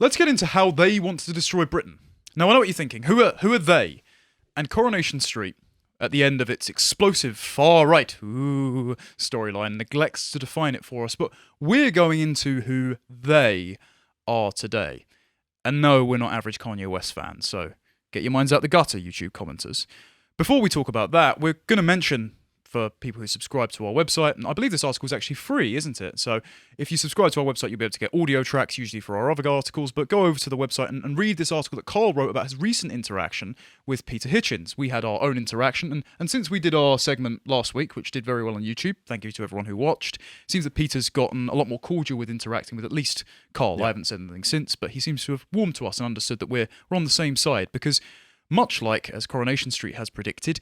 let's get into how they want to destroy Britain. Now, I know what you're thinking. Who are they? And Coronation Street, at the end of its explosive far-right storyline, neglects to define it for us, but we're going into who they are today. And no, we're not average Kanye West fans, so get your minds out the gutter, YouTube commenters. Before we talk about that, we're going to mention, for people who subscribe to our website, and I believe this article is actually free, isn't it? So if you subscribe to our website, you'll be able to get audio tracks, usually for our other articles, but go over to the website and read this article that Carl wrote about his recent interaction with Peter Hitchens. We had our own interaction, and since we did our segment last week, which did very well on YouTube, thank you to everyone who watched, it seems that Peter's gotten a lot more cordial with interacting with at least Carl. Yeah. I haven't said anything since, but he seems to have warmed to us and understood that we're on the same side, because much like, as Coronation Street has predicted,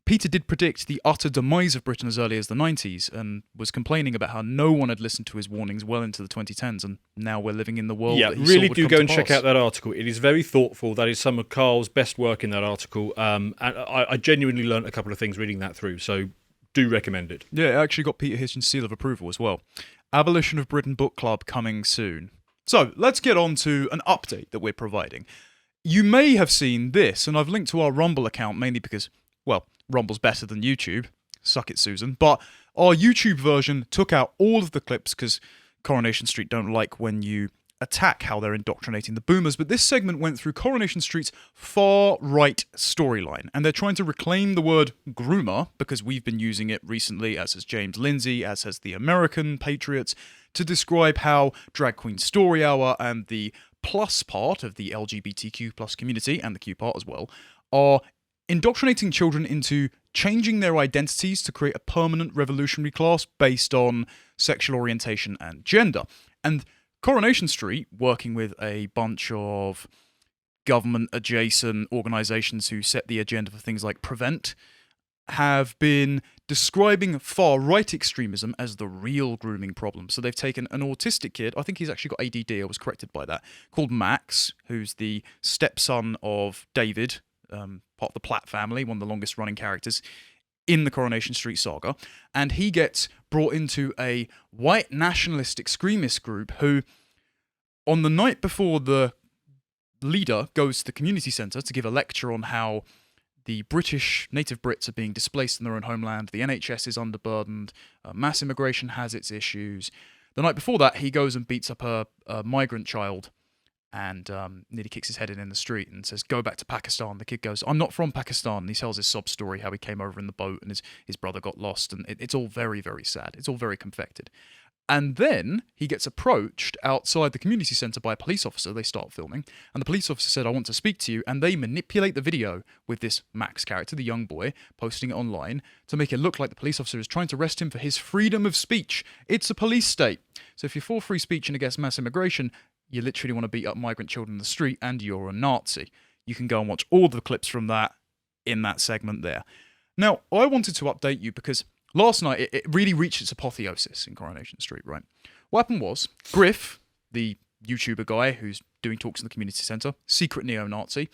Peter did predict the utter demise of Britain as early as the 90s and was complaining about how no one had listened to his warnings well into the 2010s, and now we're living in the world that he really saw would do come go to and pass. check out that article. It is very thoughtful. That is some of Carl's best work in that article. And I genuinely learnt a couple of things reading that through, so do recommend it. Yeah, it actually got Peter Hitchens' seal of approval as well. Abolition of Britain Book Club coming soon. So, let's get on to an update that we're providing. You may have seen this, and I've linked to our Rumble account mainly because, well, Rumble's better than YouTube. Suck it, Susan. But our YouTube version took out all of the clips because Coronation Street don't like when you attack how they're indoctrinating the boomers. But this segment went through Coronation Street's far-right storyline, and they're trying to reclaim the word groomer because we've been using it recently, as has James Lindsay, as has the American Patriots, to describe how Drag Queen Story Hour and the plus part of the LGBTQ plus community, and the Q part as well, are indoctrinating children into changing their identities to create a permanent revolutionary class based on sexual orientation and gender. And Coronation Street, working with a bunch of government-adjacent organisations who set the agenda for things like Prevent, have been describing far-right extremism as the real grooming problem. So they've taken an autistic kid, I think he's actually got ADD, I was corrected by that, called Max, who's the stepson of David, part of the Platt family, one of the longest running characters in the Coronation Street saga, and he gets brought into a white nationalist extremist group who, on the night before the leader goes to the community centre to give a lecture on how the British native Brits are being displaced in their own homeland, the NHS is underburdened, mass immigration has its issues. The night before that, he goes and beats up a migrant child and nearly kicks his head in the street and says, "Go back to Pakistan." The kid goes, "I'm not from Pakistan." And he tells his sob story, how he came over in the boat and his brother got lost. And it's all very, very sad. It's all very confected. And then he gets approached outside the community centre by a police officer. They start filming. And the police officer said, "I want to speak to you." And they manipulate the video with this Max character, the young boy, posting it online to make it look like the police officer is trying to arrest him for his freedom of speech. It's a police state. So if you're for free speech and against mass immigration, you literally want to beat up migrant children in the street, and you're a Nazi. You can go and watch all the clips from that in that segment there. Now, I wanted to update you because last night it really reached its apotheosis in Coronation Street, right? What happened was, Griff, the YouTuber guy who's doing talks in the community centre, secret neo-Nazi,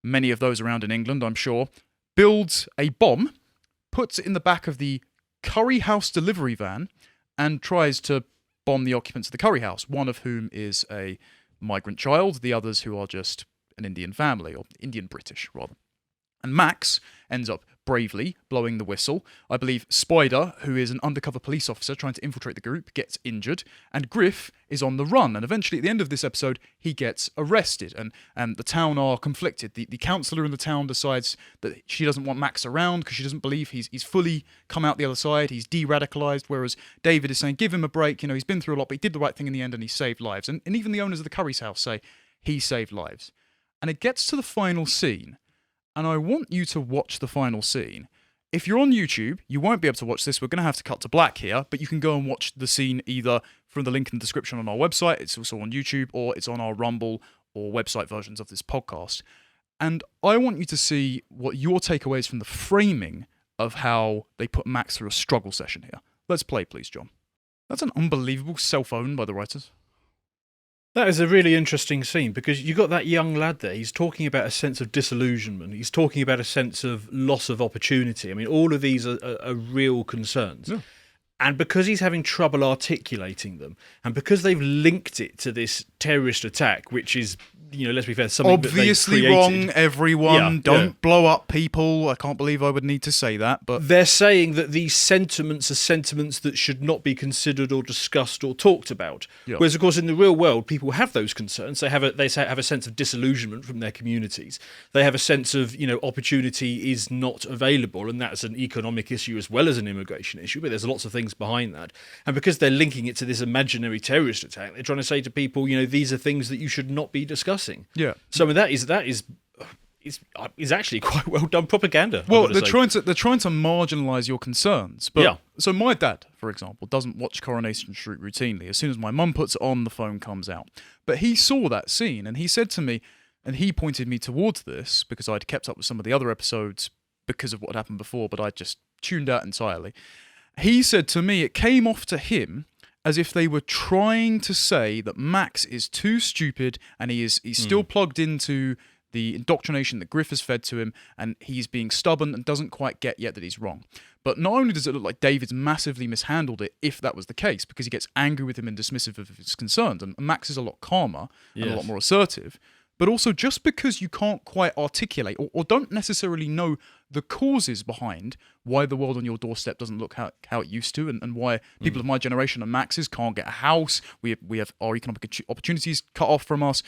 many of those around in England, I'm sure, builds a bomb, puts it in the back of the Curry House delivery van, and tries to bomb the occupants of the Curry House, one of whom is a migrant child, the others who are just an Indian family, or Indian-British, rather. And Max ends up bravely blowing the whistle. I believe Spider, who is an undercover police officer trying to infiltrate the group, gets injured, and Griff is on the run. And eventually, at the end of this episode, he gets arrested, and the town are conflicted. The councillor in the town decides that she doesn't want Max around because she doesn't believe he's fully come out the other side. He's de-radicalised, whereas David is saying, give him a break. You know, he's been through a lot, but he did the right thing in the end, and he saved lives. And even the owners of the Curry's house say he saved lives. And it gets to the final scene, and I want you to watch the final scene. If you're on YouTube, you won't be able to watch this. We're going to have to cut to black here, but you can go and watch the scene either from the link in the description on our website, it's also on YouTube, or it's on our Rumble or website versions of this podcast. And I want you to see what your takeaways from the framing of how they put Max through a struggle session here. Let's play, please, John. That's an unbelievable self-own by the writers. That is a really interesting scene because you got that young lad there. He's talking about a sense of disillusionment. He's talking about a sense of loss of opportunity. I mean, all of these are real concerns. Yeah. And because he's having trouble articulating them, and because they've linked it to this terrorist attack, which is, let's be fair, something obviously that they've wrong, created. everyone. Don't blow up people. I can't believe I would need to say that, but They're saying that these sentiments are sentiments that should not be considered or discussed or talked about. Yeah. Whereas, of course, in the real world, people have those concerns. They have a sense of disillusionment from their communities. They have a sense of, opportunity is not available, and that's an economic issue as well as an immigration issue. But there's lots of things behind that. And because they're linking it to this imaginary terrorist attack, they're trying to say to people, these are things that you should not be discussing. yeah. So that is actually quite well done propaganda. Well, they're trying to marginalise your concerns. But, Yeah. So my dad, for example, doesn't watch Coronation Street routinely. As soon as my mum puts it on, the phone comes out. But he saw that scene and he said to me, and he pointed me towards this because I'd kept up with some of the other episodes because of what had happened before, but I'd just tuned out entirely. He said to me, it came off to him as if they were trying to say that Max is too stupid and he's still plugged into the indoctrination that Griff has fed to him, and he's being stubborn and doesn't quite get yet that he's wrong. But not only does it look like David's massively mishandled it, if that was the case, because he gets angry with him and dismissive of his concerns, and Max is a lot calmer and a lot more assertive, but also just because you can't quite articulate or don't necessarily know the causes behind why the world on your doorstep doesn't look how it used to, and why people of my generation and Max's can't get a house. We have our economic opportunities cut off from us.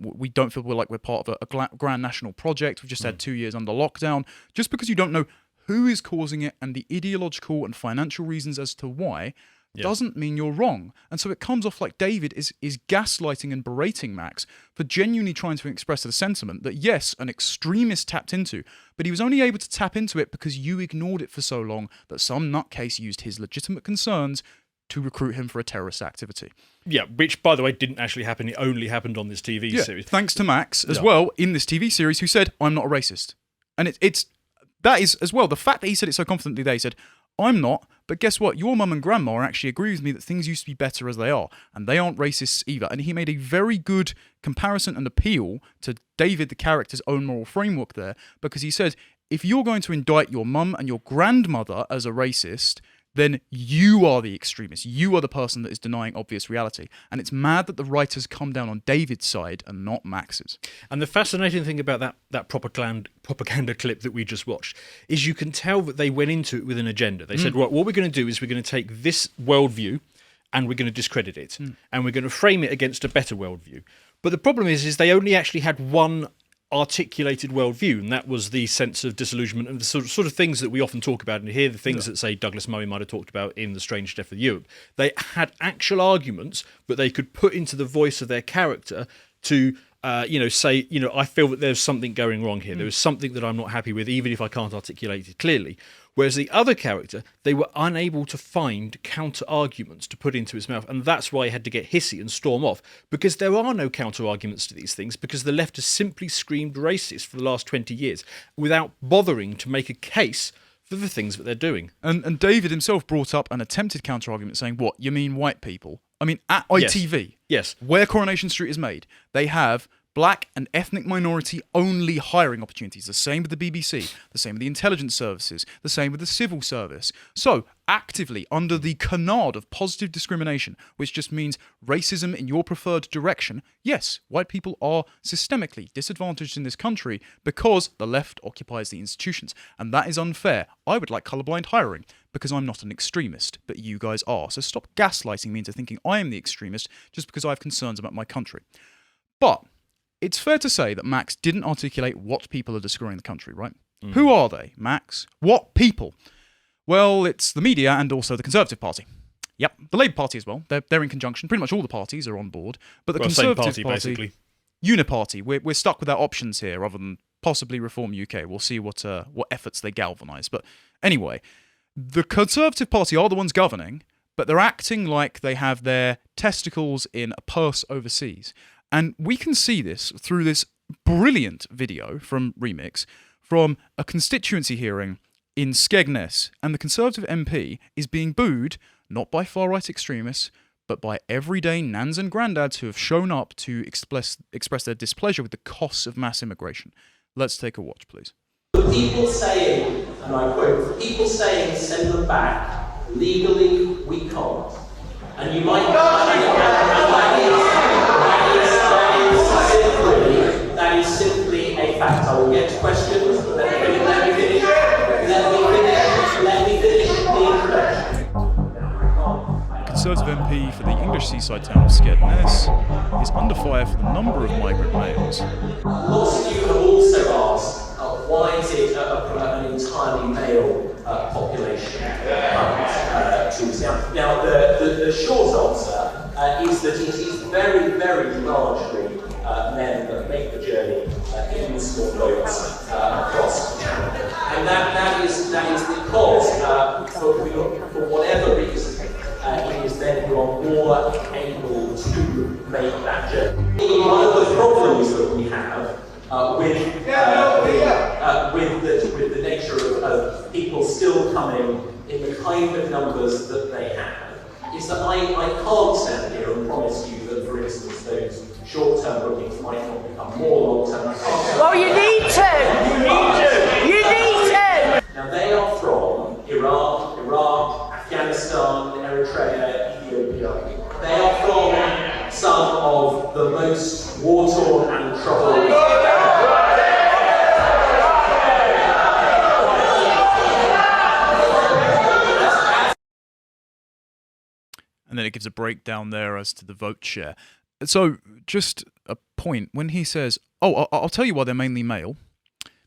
We don't feel like we're part of a grand national project. We've just had 2 years under lockdown. Just because you don't know who is causing it and the ideological and financial reasons as to why, doesn't mean you're wrong. And so it comes off like David is gaslighting and berating Max for genuinely trying to express the sentiment that, yes, an extremist tapped into, but he was only able to tap into it because you ignored it for so long that some nutcase used his legitimate concerns to recruit him for a terrorist activity. Yeah, which, by the way, didn't actually happen. It only happened on this TV series. Thanks to Max as well in this TV series, who said, I'm not a racist. And that is as well, the fact that he said it so confidently there, he said, I'm not, but guess what? Your mum and grandma actually agree with me that things used to be better as they are, and they aren't racists either. And he made a very good comparison and appeal to David, the character's own moral framework there, because he said, if you're going to indict your mum and your grandmother as a racist, then you are the extremist. You are the person that is denying obvious reality. And it's mad that the writers come down on David's side and not Max's. And the fascinating thing about that propaganda clip that we just watched is you can tell that they went into it with an agenda. They said, right, what we're going to do is we're going to take this worldview and we're going to discredit it. And we're going to frame it against a better worldview. But the problem is they only actually had one articulated worldview, and that was the sense of disillusionment and the sort of things that we often talk about and hear, the things that, say, Douglas Murray might have talked about in The Strange Death of Europe. They had actual arguments that they could put into the voice of their character to say, I feel that there's something going wrong here. There is something that I'm not happy with, even if I can't articulate it clearly. Whereas the other character, they were unable to find counter-arguments to put into his mouth, and that's why he had to get hissy and storm off, because there are no counter-arguments to these things, because the left has simply screamed racist for the last 20 years without bothering to make a case for the things that they're doing. And David himself brought up an attempted counter-argument saying, what, you mean white people? I mean, at ITV, yes, where Coronation Street is made, they have black and ethnic minority only hiring opportunities. The same with the BBC, the same with the intelligence services, the same with the civil service. So, actively under the canard of positive discrimination, which just means racism in your preferred direction, yes, white people are systemically disadvantaged in this country because the left occupies the institutions. And that is unfair. I would like colourblind hiring because I'm not an extremist, but you guys are. So stop gaslighting me into thinking I am the extremist just because I have concerns about my country. But it's fair to say that Max didn't articulate what people are destroying the country, right? Who are they, Max? What people? Well, it's the media and also the Conservative Party. Yep, the Labour Party as well. They're in conjunction. Pretty much all the parties are on board. But the Conservative Party, basically. Uniparty, we're stuck without options here other than possibly Reform UK. We'll see what efforts they galvanise. But anyway, the Conservative Party are the ones governing, but they're acting like they have their testicles in a purse overseas. And we can see this through this brilliant video from Remix from a constituency hearing in Skegness. And the Conservative MP is being booed, not by far-right extremists, but by everyday nans and granddads who have shown up to express their displeasure with the costs of mass immigration. Let's take a watch, please. The people saying, and I quote, the people saying send them back Legally, we can't. And you might that is simply a fact. I will get to questions, but let me finish the introduction. Conservative MP for the English seaside town of Skegness is under fire for the number of migrant males. Lots of you have also asked, why is it an entirely male population? Now, the short answer is that it is very, very largely men that make the journey in small boats across the channel. And that is because, for whatever reason, it is men who are more able to make that journey. One of the problems that we have with the nature of people still coming in the kind of numbers that they have is that I can't stand here and promise you that, for instance, those short-term bookings might not become more long-term. Well, you need to! You need to! Now, they are from Iraq, Afghanistan, Eritrea, Ethiopia. They are from some of the most war-torn and troubled And then it gives a breakdown there as to the vote share. So, just a point. When he says, I'll tell you why they're mainly male,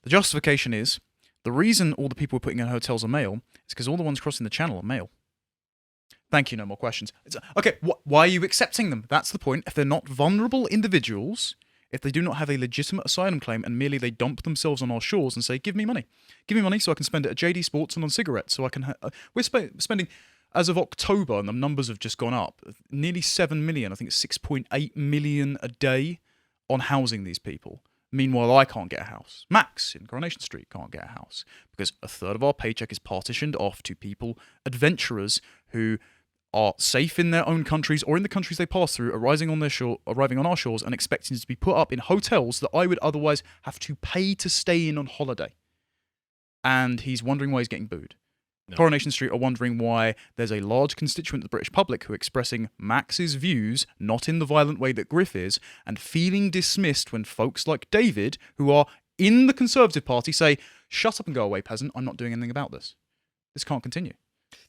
the justification is, the reason all the people we're putting in hotels are male is because all the ones crossing the channel are male. Thank you, no more questions. Okay, why are you accepting them? That's the point. If they're not vulnerable individuals, if they do not have a legitimate asylum claim and merely they dump themselves on our shores and say, give me money. Give me money so I can spend it at JD Sports and on cigarettes. So I can we're spending... As of October, and the numbers have just gone up, nearly 7 million, I think it's 6.8 million a day on housing these people. Meanwhile, I can't get a house. Max in Coronation Street can't get a house because a third of our paycheck is partitioned off to people, adventurers who are safe in their own countries or in the countries they pass through, arriving on our shores and expecting to be put up in hotels that I would otherwise have to pay to stay in on holiday. And he's wondering why he's getting booed. No. Coronation Street are wondering why there's a large constituent of the British public who are expressing Max's views, not in the violent way that Griff is, and feeling dismissed when folks like David, who are in the Conservative Party, say, shut up and go away, peasant, I'm not doing anything about this. This can't continue.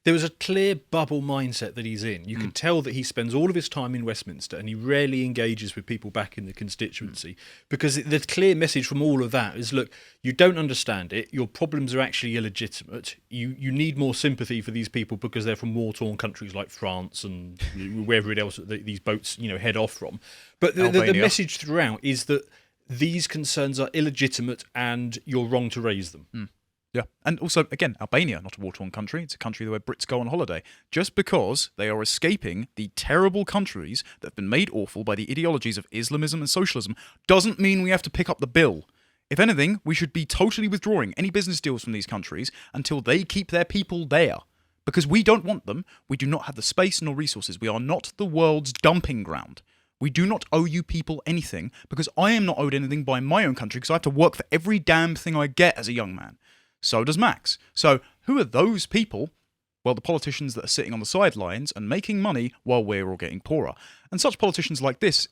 There was a clear bubble mindset that he's in. You can tell that he spends all of his time in Westminster and he rarely engages with people back in the constituency because the clear message from all of that is, look, you don't understand it. Your problems are actually illegitimate. You need more sympathy for these people because they're from war-torn countries like France and wherever else these boats head off from. But the message throughout is that these concerns are illegitimate and you're wrong to raise them. Yeah, and also, again, Albania, not a war-torn country. It's a country where Brits go on holiday. Just because they are escaping the terrible countries that have been made awful by the ideologies of Islamism and socialism doesn't mean we have to pick up the bill. If anything, we should be totally withdrawing any business deals from these countries until they keep their people there. Because we don't want them. We do not have the space nor resources. We are not the world's dumping ground. We do not owe you people anything because I am not owed anything by my own country because I have to work for every damn thing I get as a young man. So does Max. So who are those people? Well, the politicians that are sitting on the sidelines and making money while we're all getting poorer. And such politicians like this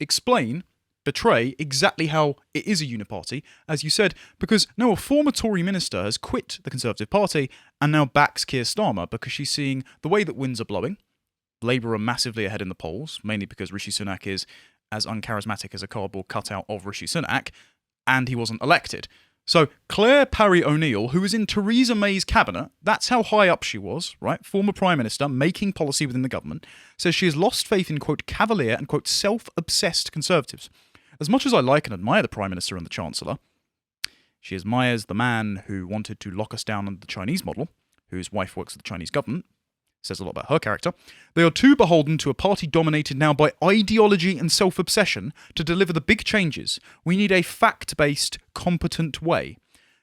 betray exactly how it is a uniparty, as you said, because now a former Tory minister has quit the Conservative Party and now backs Keir Starmer because she's seeing the way that winds are blowing. Labour are massively ahead in the polls, mainly because Rishi Sunak is as uncharismatic as a cardboard cutout of Rishi Sunak, and he wasn't elected. So Claire Parry O'Neill, who was in Theresa May's cabinet, that's how high up she was, right? Former Prime Minister, making policy within the government, says she has lost faith in, quote, cavalier and, quote, self-obsessed Conservatives. As much as I like and admire the Prime Minister and the Chancellor, she admires the man who wanted to lock us down under the Chinese model, whose wife works for the Chinese government. Says a lot about her character. They are too beholden to a party dominated now by ideology and self-obsession to deliver the big changes. We need a fact-based, competent way.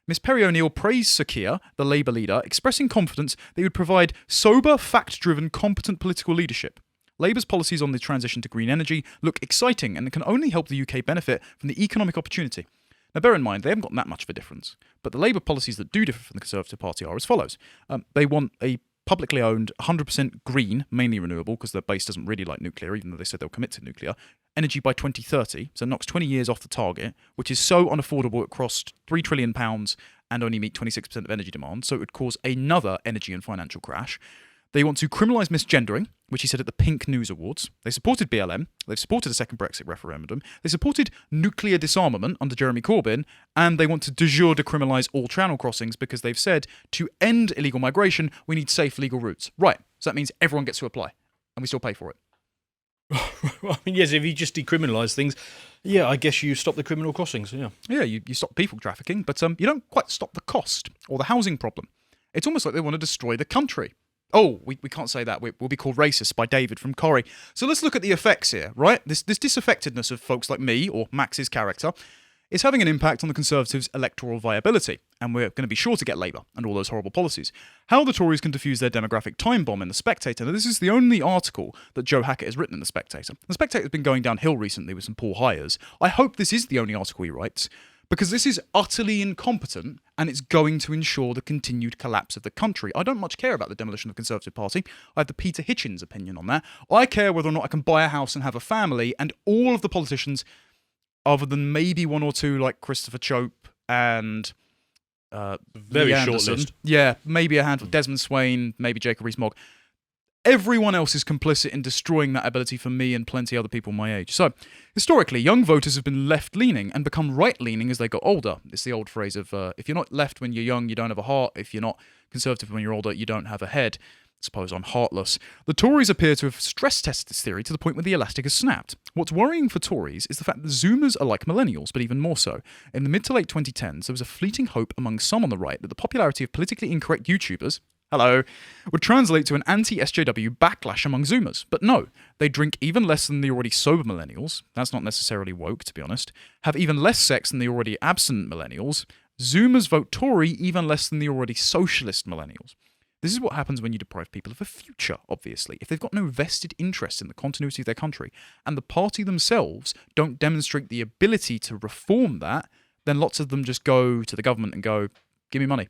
Miss Perry O'Neill praised Sir Keir, the Labour leader, expressing confidence they would provide sober, fact-driven, competent political leadership. Labour's policies on the transition to green energy look exciting and can only help the UK benefit from the economic opportunity. Now, bear in mind, they haven't got that much of a difference, but the Labour policies that do differ from the Conservative Party are as follows. They want a publicly owned, 100% green, mainly renewable, because their base doesn't really like nuclear, even though they said they'll commit to nuclear, energy by 2030, so it knocks 20 years off the target, which is so unaffordable it cost £3 trillion and only meet 26% of energy demand, so it would cause another energy and financial crash. They want to criminalise misgendering, which he said at the Pink News Awards. They supported BLM. They've supported a second Brexit referendum. They supported nuclear disarmament under Jeremy Corbyn. And they want to de jure decriminalise all channel crossings because they've said to end illegal migration, we need safe legal routes. Right. So that means everyone gets to apply. And we still pay for it. I mean, yes, if you just decriminalise things, yeah, I guess you stop the criminal crossings, yeah. Yeah, you stop people trafficking, but you don't quite stop the cost or the housing problem. It's almost like they want to destroy the country. Oh, we can't say that. We'll be called racist by David from Corrie. So let's look at the effects here, right? This disaffectedness of folks like me, or Max's character, is having an impact on the Conservatives' electoral viability, and we're going to be sure to get Labour and all those horrible policies. How the Tories can defuse their demographic time bomb in The Spectator. Now, this is the only article that Joe Hackett has written in The Spectator. The Spectator's been going downhill recently with some poor hires. I hope this is the only article he writes, because this is utterly incompetent and it's going to ensure the continued collapse of the country. I don't much care about the demolition of the Conservative Party. I have the Peter Hitchens opinion on that. I care whether or not I can buy a house and have a family, and all of the politicians, other than maybe one or two like Christopher Chope and very Lee short Anderson. list. Yeah, maybe a handful. Desmond Swain, maybe Jacob Rees-Mogg. Everyone else is complicit in destroying that ability for me and plenty other people my age. So, historically, young voters have been left-leaning and become right-leaning as they got older. It's the old phrase of, if you're not left when you're young, you don't have a heart. If you're not conservative when you're older, you don't have a head. Suppose I'm heartless. The Tories appear to have stress-tested this theory to the point where the elastic has snapped. What's worrying for Tories is the fact that Zoomers are like millennials, but even more so. In the mid to late 2010s, there was a fleeting hope among some on the right that the popularity of politically incorrect YouTubers, would translate to an anti-SJW backlash among Zoomers. But no, they drink even less than the already sober millennials. That's not necessarily woke, to be honest. Have even less sex than the already abstinent millennials. Zoomers vote Tory even less than the already socialist millennials. This is what happens when you deprive people of a future, obviously. If they've got no vested interest in the continuity of their country, and the party themselves don't demonstrate the ability to reform that, then lots of them just go to the government and go, give me money.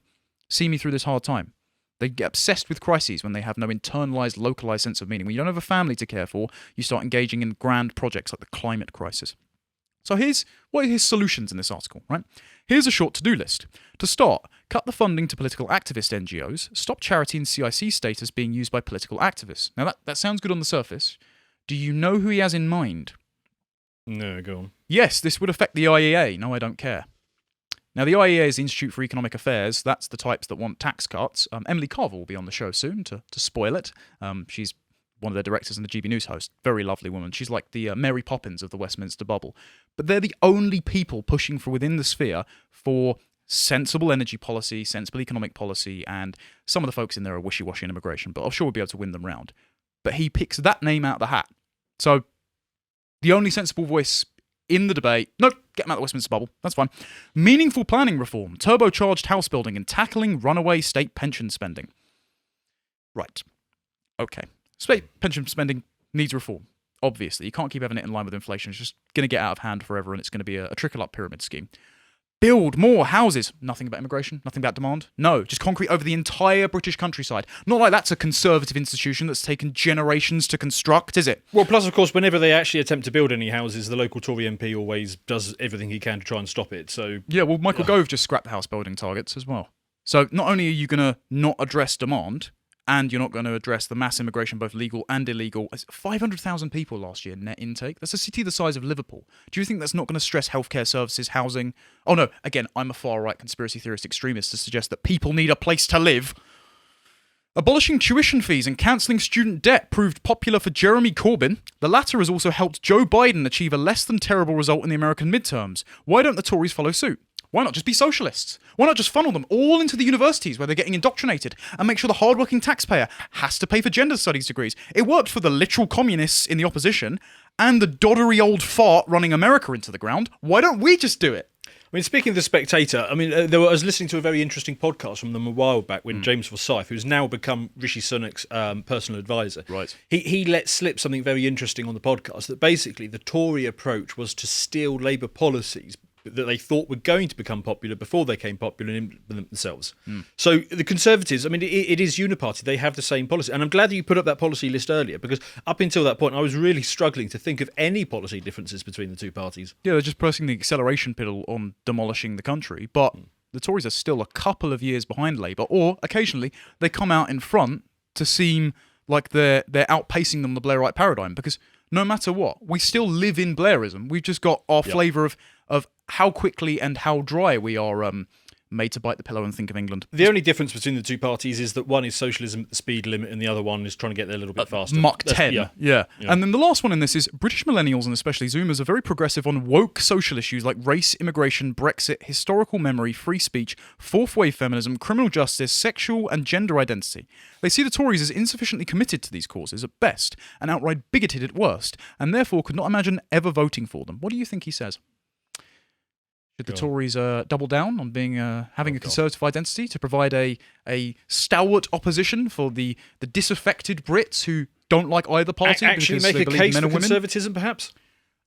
See me through this hard time. They get obsessed with crises when they have no internalised, localised sense of meaning. When you don't have a family to care for, you start engaging in grand projects like the climate crisis. So what are his solutions in this article, right? Here's a short to-do list. To start, cut the funding to political activist NGOs, stop charity and CIC status being used by political activists. Now that sounds good on the surface. Do you know who he has in mind? No, go on. Yes, this would affect the IEA. No, I don't care. Now, the IEA is the Institute for Economic Affairs. That's the types that want tax cuts. Emily Carver will be on the show soon to spoil it. She's one of their directors and the GB News host. Very lovely woman. She's like the Mary Poppins of the Westminster bubble. But they're the only people pushing for within the sphere for sensible energy policy, sensible economic policy, and some of the folks in there are wishy-washy in immigration, but I'm sure we'll be able to win them round. But he picks that name out of the hat. So the only sensible voice in the debate, nope, get them out of the Westminster bubble, that's fine. Meaningful planning reform, turbocharged house building, and tackling runaway state pension spending. Right. Okay. State pension spending needs reform. Obviously, you can't keep having it in line with inflation. It's just going to get out of hand forever, and it's going to be a trickle-up pyramid scheme. Build more houses. Nothing about immigration, nothing about demand. No, just concrete over the entire British countryside. Not like that's a conservative institution that's taken generations to construct, is it? Well, plus, of course, whenever they actually attempt to build any houses, the local Tory MP always does everything he can to try and stop it. So yeah, well, Michael Gove just scrapped the house building targets as well. So not only are you going to not address demand, and you're not going to address the mass immigration, both legal and illegal. 500,000 people last year, net intake. That's a city the size of Liverpool. Do you think that's not going to stress healthcare services, housing? Oh no, again, I'm a far-right conspiracy theorist extremist to suggest that people need a place to live. Abolishing tuition fees and cancelling student debt proved popular for Jeremy Corbyn. The latter has also helped Joe Biden achieve a less than terrible result in the American midterms. Why don't the Tories follow suit? Why not just be socialists? Why not just funnel them all into the universities where they're getting indoctrinated and make sure the hardworking taxpayer has to pay for gender studies degrees? It worked for the literal communists in the opposition and the doddery old fart running America into the ground. Why don't we just do it? I mean, speaking of The Spectator, I mean, I was listening to a very interesting podcast from them a while back when James Forsyth, who's now become Rishi Sunak's personal advisor, right? He let slip something very interesting on the podcast, that basically the Tory approach was to steal Labour policies that they thought were going to become popular before they came popular and implement themselves. So the Conservatives, I mean, it is uniparty. They have the same policy. And I'm glad that you put up that policy list earlier, because up until that point, I was really struggling to think of any policy differences between the two parties. Yeah, they're just pressing the acceleration pedal on demolishing the country. But the Tories are still a couple of years behind Labour, or occasionally they come out in front to seem like they're outpacing them the Blairite paradigm, because no matter what, we still live in Blairism. We've just got our flavour of how quickly and how dry we are made to bite the pillow and think of England. The only difference between the two parties is that one is socialism at the speed limit and the other one is trying to get there a little bit faster. Mach 10. Yeah. And then the last one in this is British millennials, and especially Zoomers, are very progressive on woke social issues like race, immigration, Brexit, historical memory, free speech, fourth wave feminism, criminal justice, sexual and gender identity. They see the Tories as insufficiently committed to these causes at best and outright bigoted at worst, and therefore could not imagine ever voting for them. What do you think he says? Should the Tories double down on being having a conservative identity to provide a stalwart opposition for the disaffected Brits who don't like either party? Actually because make they a believe case men for and women? conservatism, perhaps?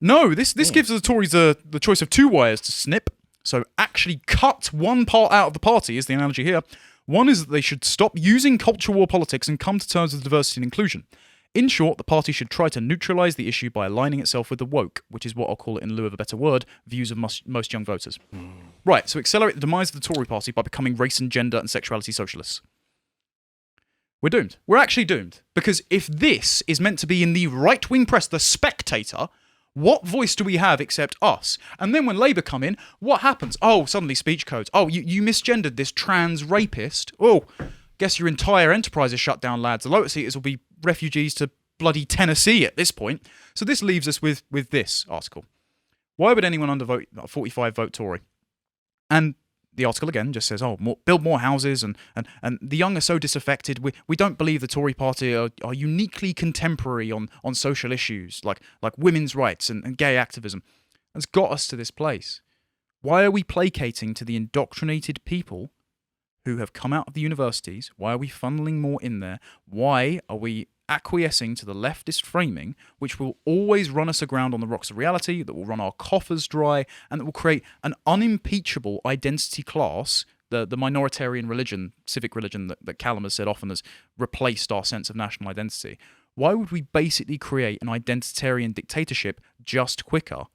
No, this gives the Tories the choice of two wires to snip. So actually cut one part out of the party is the analogy here. One is that they should stop using culture war politics and come to terms with diversity and inclusion. In short, the party should try to neutralise the issue by aligning itself with the woke, which is what I'll call it in lieu of a better word, views of most young voters. Right, so accelerate the demise of the Tory party by becoming race and gender and sexuality socialists. We're doomed. We're actually doomed. Because if this is meant to be in the right-wing press, the Spectator, what voice do we have except us? And then when Labour come in, what happens? Oh, suddenly speech codes. Oh, you misgendered this trans rapist. Oh, guess your entire enterprise is shut down, lads. The Lotus Eaters will be refugees to bloody Tennessee at this point. So this leaves us with this article. Why would anyone under 45 vote Tory? And the article again just says, build more houses, and the young are so disaffected. We don't believe the Tory party are uniquely contemporary on social issues like women's rights and gay activism. That's got us to this place. Why are we placating to the indoctrinated people who have come out of the universities? Why are we funneling more in there? Why are we acquiescing to the leftist framing, which will always run us aground on the rocks of reality, that will run our coffers dry, and that will create an unimpeachable identity class, the minoritarian religion, civic religion that Callum has said often has replaced our sense of national identity? Why would we basically create an identitarian dictatorship just quicker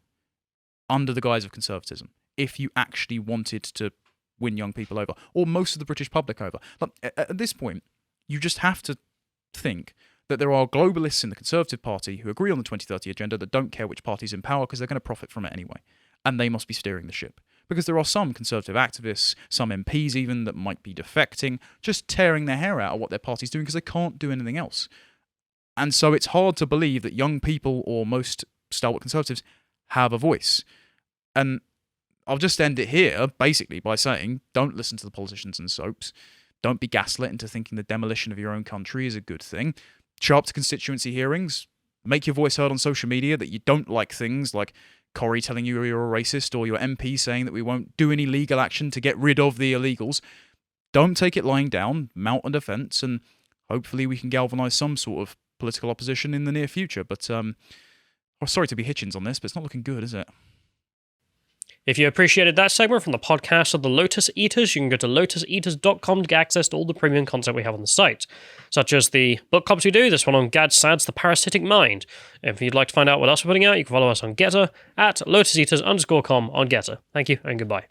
under the guise of conservatism if you actually wanted to win young people over, or most of the British public over? Like, at this point, you just have to think that there are globalists in the Conservative Party who agree on the 2030 agenda that don't care which party's in power because they're going to profit from it anyway, and they must be steering the ship. Because there are some Conservative activists, some MPs even, that might be defecting, just tearing their hair out at what their party's doing because they can't do anything else. And so it's hard to believe that young people or most stalwart Conservatives have a voice. And I'll just end it here, basically, by saying, don't listen to the politicians and soaps. Don't be gaslit into thinking the demolition of your own country is a good thing. Show up to constituency hearings. Make your voice heard on social media that you don't like things like Corrie telling you you're a racist, or your MP saying that we won't do any legal action to get rid of the illegals. Don't take it lying down. Mount a defence, and hopefully we can galvanise some sort of political opposition in the near future. But sorry to be Hitchens on this, but it's not looking good, is it? If you appreciated that segment from the podcast of the Lotus Eaters, you can go to lotuseaters.com to get access to all the premium content we have on the site, such as the book clubs we do, this one on Gad Saad's The Parasitic Mind. If you'd like to find out what else we're putting out, you can follow us on Getter at lotuseaters_com on Getter. Thank you and goodbye.